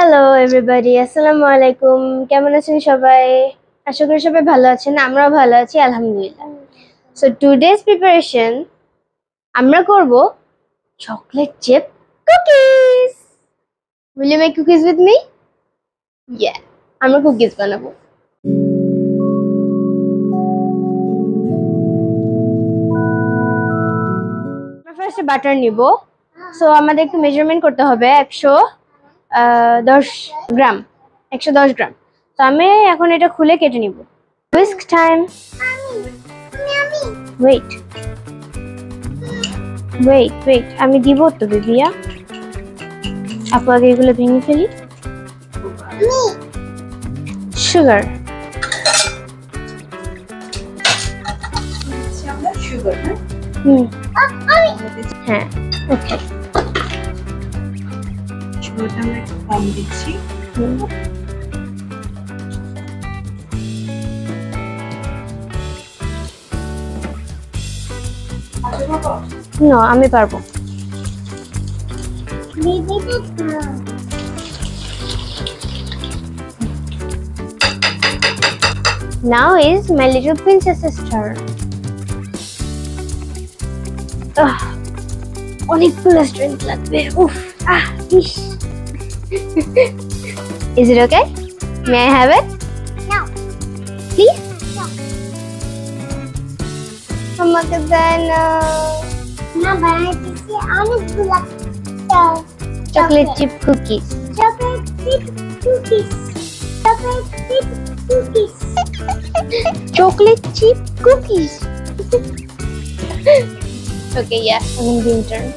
Hello everybody, আসসালামু আলাইকুম। কেমন আছেন সবাই? আশা করি সবাই ভালো আছেন। আমরাও ভালো আছি আলহামদুলিল্লাহ। সো টুডেজ প্রিপারেশন আমরা করব chocolate chip cookies. Will you make cookies with me? Yeah, আমরা কুকিজ বানাবো। আমরা ফার্স্টে বাটার নিব। সো আমাদের একটু মেজারমেন্ট করতে হবে 110 গ্রাম। 110 গ্রাম। তো আমি এখন এটা খুলে কেটে নিব। Whisk time. Wait wait wait আমি দিব তো বেবিয়া। আপু আগে এগুলো ভেঙে ফেলি। সুগার। হ্যাঁ, ওকে। সুগারটা আমরা একটু কম দিচ্ছি। না, আমি পারবো। Now is my little princess's turn. অনেকগুলো স্ট্রেংথ লাগবে। উফ, ইস। Is it okay? May I have it? No. Please? No. আমাকে দেন না বানাইতেছি অনেকগুলো chocolate chip cookies. Chocolate chip cookies Chocolate chip cookies. Okay, yeah, I'm in turn.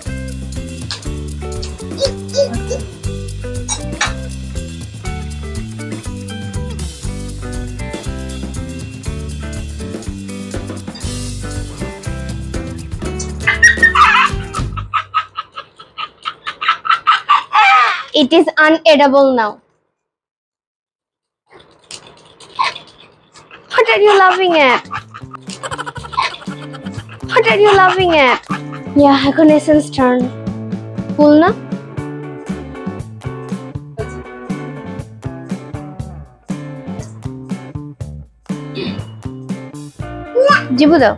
It is unedible now. What are you laughing at? What are you laughing at? Yeah, এখন essence turn. ফুল না? জিবু দাও।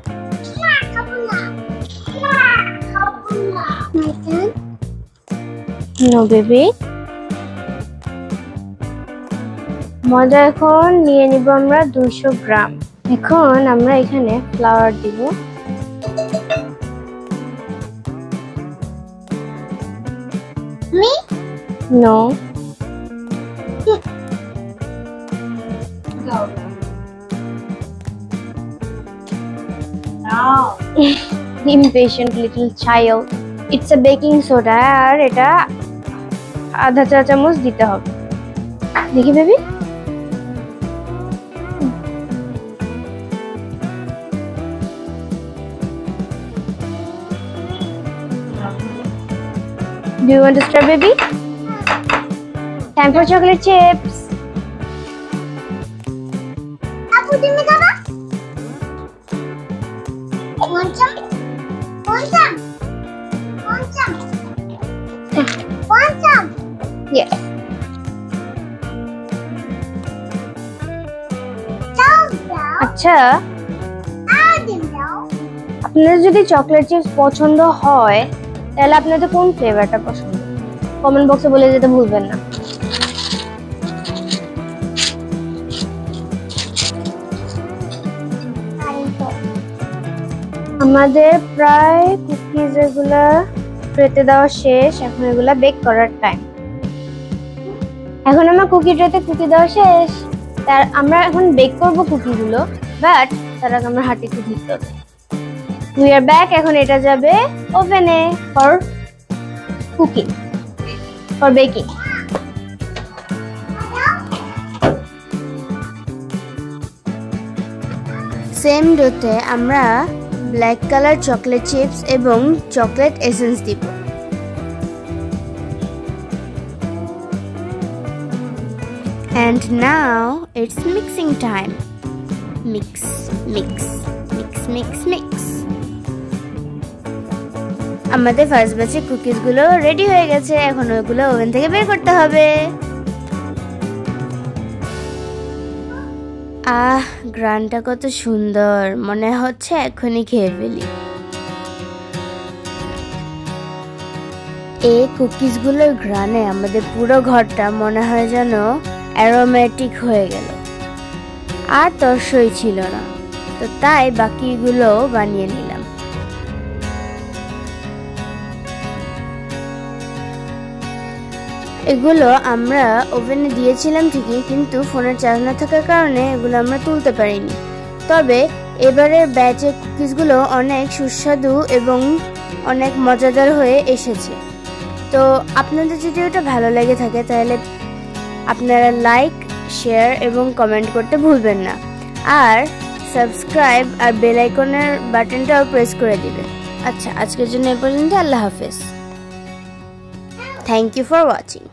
No baby. ময়দা এখন নিয়ে নিব আমরা 200 গ্রাম। এখন আমরা এখানে ফ্লাওয়ার দিব। Me no, impatient little child. It's a baking soda আর এটা আধা চা চামচ দিতে হবে। দেখি baby. Do you want to start, baby? Time for chocolate chips. আপু তুমি দাও। পঞ্চম Yes. আচ্ছা, আপনাদের যদি চকলেট চিপস পছন্দ হয় তাহলে আপনাদের কোন ফ্লেভারটা পছন্দ কমেন্ট বক্সে বলে যেতে ভুলবেন না। আমাদের প্রায় কুকিজ এগুলা ট্রেতে দেওয়া শেষ। এখন এগুলা বেক করার টাইম। এখন আমার কুকি ট্রেতে কুকি দেওয়া শেষ। তার আমরা এখন বেক করব কুকিগুলো, বাট তার আগে আমরা হাতে একটু ধুতে হবে। We are back. এখন এটা যাবে ওভেনে for cooking, for baking. Same ডোতে আমরা ব্ল্যাক কালার চকলেট চিপস এবং চকলেট এসেন্স দিব। And now it's mixing time. Mix, mix, mix, mix, mix. আমাদের ফার্স্ট ব্যাচে কুকিজ গুলো রেডি হয়ে গেছে। এখন ওগুলো ওভেন থেকে বের করতে হবে। আহ, গ্রানটা কত সুন্দর, মনে হচ্ছে এখনই খেয়ে ফেলি। এই কুকিজগুলোর ঘ্রাণে আমাদের পুরো ঘরটা মনে হয় যেন অ্যারোমেটিক হয়ে গেল। আর তর্সই ছিল না, তো তাই বাকিগুলো বানিয়ে নিলাম। এগুলো আমরা ওভেনে দিয়েছিলাম ঠিকই, কিন্তু ফোনের চার্জ না থাকার কারণে এগুলো আমরা তুলতে পারিনি। তবে এবারের ব্যাচের কুকিজগুলো অনেক সুস্বাদু এবং অনেক মজাদার হয়ে এসেছে। তো আপনাদের যদি ওটা ভালো লেগে থাকে তাহলে আপনারা লাইক, শেয়ার এবং কমেন্ট করতে ভুলবেন না। আর সাবস্ক্রাইব আর বেল আইকনের বাটনটাও প্রেস করে দিবেন। আচ্ছা, আজকের জন্য এ পর্যন্ত। আল্লাহ হাফেজ। Thank you for watching.